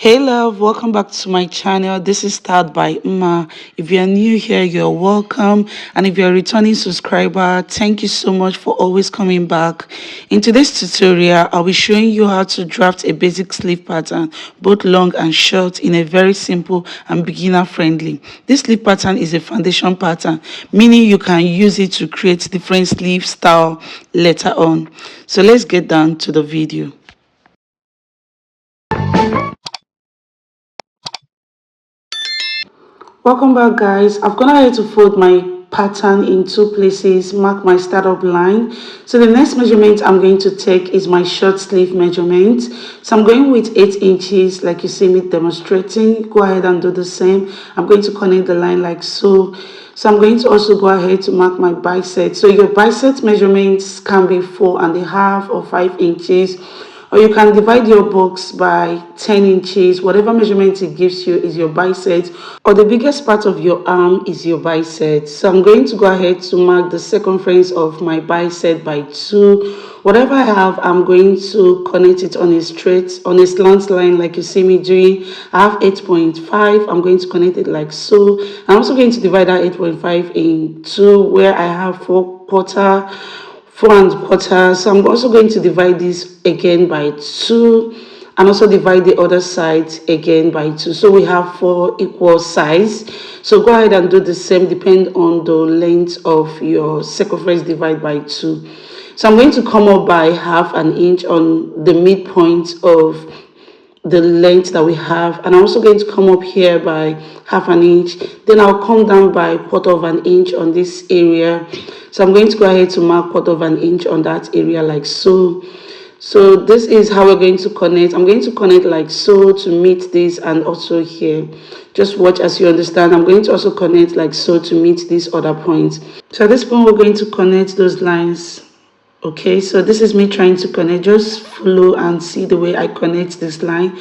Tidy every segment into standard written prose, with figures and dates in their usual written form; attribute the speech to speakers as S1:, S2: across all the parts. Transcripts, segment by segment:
S1: Hey love, welcome back to my channel. This is Styled by Mma. If you're new here, you're welcome. And if you're a returning subscriber, thank you so much for always coming back. In today's tutorial, I'll be showing you how to draft a basic sleeve pattern, both long and short, in a very simple and beginner friendly. This sleeve pattern is a foundation pattern, meaning you can use it to create different sleeve style later on. So let's get down to the video. Welcome back, guys. I've gone ahead to fold my pattern in two places, mark my startup line. So the next measurement I'm going to take is my short sleeve measurement. So I'm going with 8 inches like you see me demonstrating. Go ahead and do the same. I'm going to connect the line like so. So I'm going to also go ahead to mark my bicep. So your bicep measurements can be 4.5 or 5 inches. Or you can divide your box by 10 inches. Whatever measurement it gives you is your bicep, or the biggest part of your arm is your bicep. So I'm going to go ahead to mark the circumference of my bicep by 2. Whatever I have, I'm going to connect it on a slant line like you see me doing. I have 8.5. I'm going to connect it like so. I'm also going to divide that 8.5 in 2, where I have 4.25. So I'm also going to divide this again by 2 and also divide the other side again by 2. So we have 4 equal sides. So go ahead and do the same, depend on the length of your circumference, divide by 2. So I'm going to come up by 1/2 inch on the midpoint of the length that we have, and I'm also going to come up here by 1/2 inch. Then I'll come down by 1/4 inch on this area. So I'm going to go ahead to mark 1/4 inch on that area like so. So this is how we're going to connect. I'm going to connect like so to meet this, and also here. Just watch as you understand. I'm going to also connect like so to meet these other points. So at this point, we're going to connect those lines. Okay, so this is me trying to connect. Just follow and see the way I connect this line.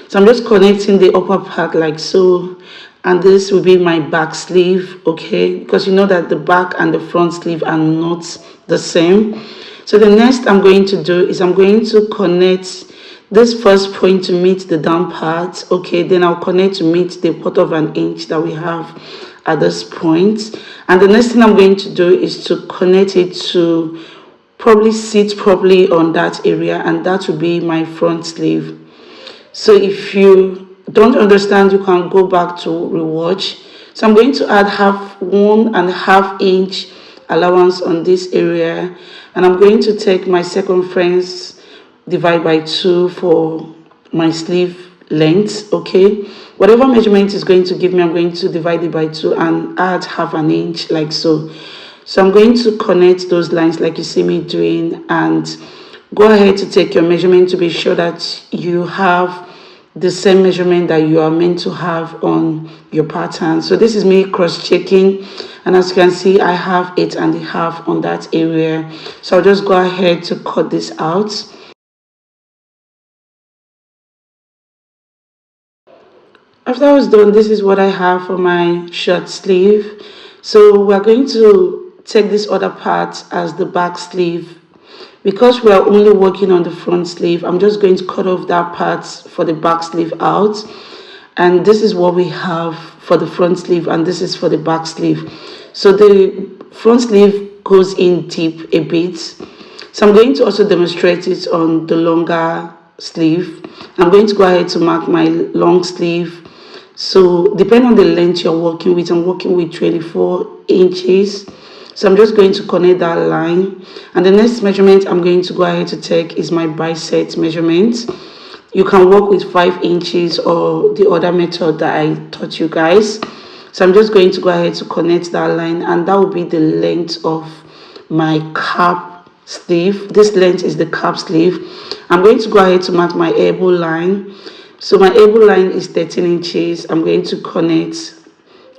S1: So I'm just connecting the upper part like so, and this will be my back sleeve. Okay, because you know that the back and the front sleeve are not the same. So the next I'm going to do is I'm going to connect this first point to meet the down part. Okay, then I'll connect to meet the 1/4 inch that we have at this point. And the next thing I'm going to do is to connect it to probably sit properly on that area, and that will be my front sleeve. So if you don't understand, you can go back to rewatch. So I'm going to add 1.5 inch allowance on this area, and I'm going to take my circumference, divide by 2 for my sleeve length. Okay, whatever measurement is going to give me, I'm going to divide it by 2 and add 1/2 inch like so. So I'm going to connect those lines like you see me doing, and go ahead to take your measurement to be sure that you have the same measurement that you are meant to have on your pattern. So this is me cross-checking, and as you can see, I have 8.5 on that area. So I'll just go ahead to cut this out. After I was done, this is what I have for my short sleeve. So we're going to take this other part as the back sleeve. Because we are only working on the front sleeve, I'm just going to cut off that part for the back sleeve out. And this is what we have for the front sleeve, and this is for the back sleeve. So the front sleeve goes in deep a bit. So I'm going to also demonstrate it on the longer sleeve. I'm going to go ahead to mark my long sleeve. So depending on the length you're working with, I'm working with 24 inches. So I'm just going to connect that line. And the next measurement I'm going to go ahead to take is my bicep measurement. You can work with 5 inches or the other method that I taught you guys. So I'm just going to go ahead to connect that line, and that will be the length of my cap sleeve. This length is the cap sleeve. I'm going to go ahead to mark my elbow line. So my elbow line is 13 inches. I'm going to connect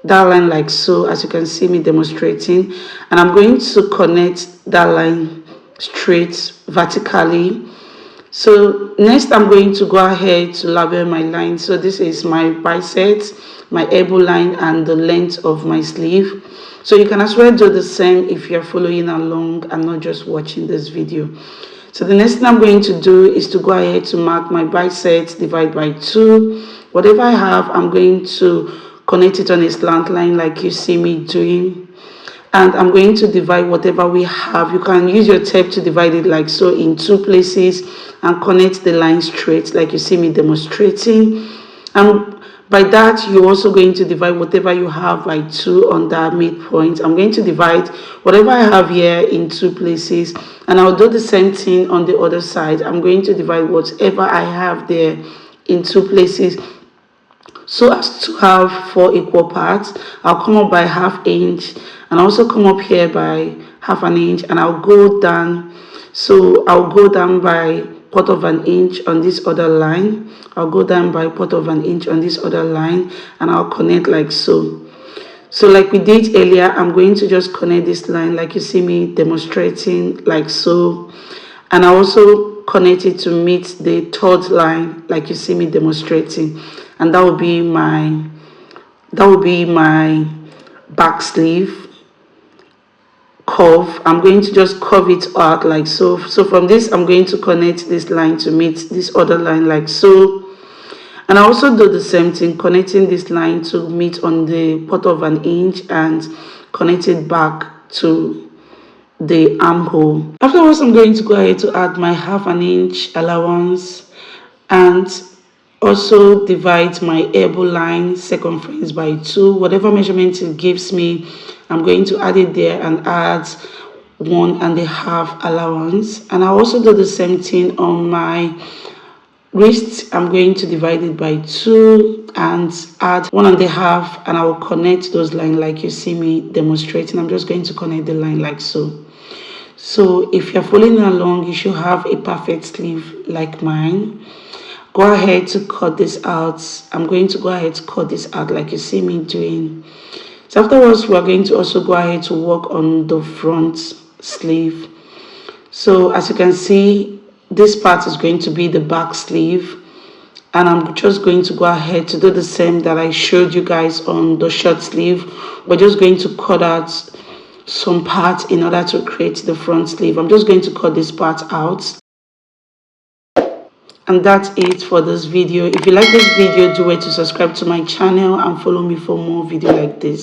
S1: that line like so, as you can see me demonstrating, and I'm going to connect that line straight vertically. So next I'm going to go ahead to label my line. So this is my bicep, my elbow line, and the length of my sleeve. So you can as well do the same if you're following along and not just watching this video. So the next thing I'm going to do is to go ahead to mark my biceps, divide by 2. Whatever I have, I'm going to connect it on a slant line like you see me doing. And I'm going to divide whatever we have. You can use your tape to divide it like so in 2 places and connect the line straight like you see me demonstrating. And by that, you're also going to divide whatever you have by 2 on that midpoint. I'm going to divide whatever I have here in 2 places, and I'll do the same thing on the other side. I'm going to divide whatever I have there in 2 places so as to have 4 equal parts. I'll come up by ½ inch and also come up here by ½ inch, and I'll go down. So I'll go down by ¼ inch on this other line. I'll go down by ¼ inch on this other line, and I'll connect like so. So like we did earlier, I'm going to just connect this line like you see me demonstrating like so, and I also connect it to meet the 3rd line like you see me demonstrating, and that will be my back sleeve curve. I'm going to just curve it out like so. So from this, I'm going to connect this line to meet this other line like so. And I also do the same thing, connecting this line to meet on the ¼ inch and connect it back to the armhole. Afterwards, I'm going to go ahead to add my ½ inch allowance and also divide my elbow line circumference by 2. Whatever measurement it gives me, I'm going to add it there and add 1½ allowance. And I also do the same thing on my wrist. I'm going to divide it by 2 and add 1½ and I will connect those lines like you see me demonstrating. I'm just going to connect the line like so. So if you're following along, you should have a perfect sleeve like mine. Go ahead to cut this out. I'm going to go ahead to cut this out like you see me doing. So afterwards, we're going to also go ahead to work on the front sleeve. So as you can see, this part is going to be the back sleeve, and I'm just going to go ahead to do the same that I showed you guys on the short sleeve. We're just going to cut out some parts in order to create the front sleeve. I'm just going to cut this part out. And that's it for this video. If you like this video, do it to subscribe to my channel and follow me for more videos like this.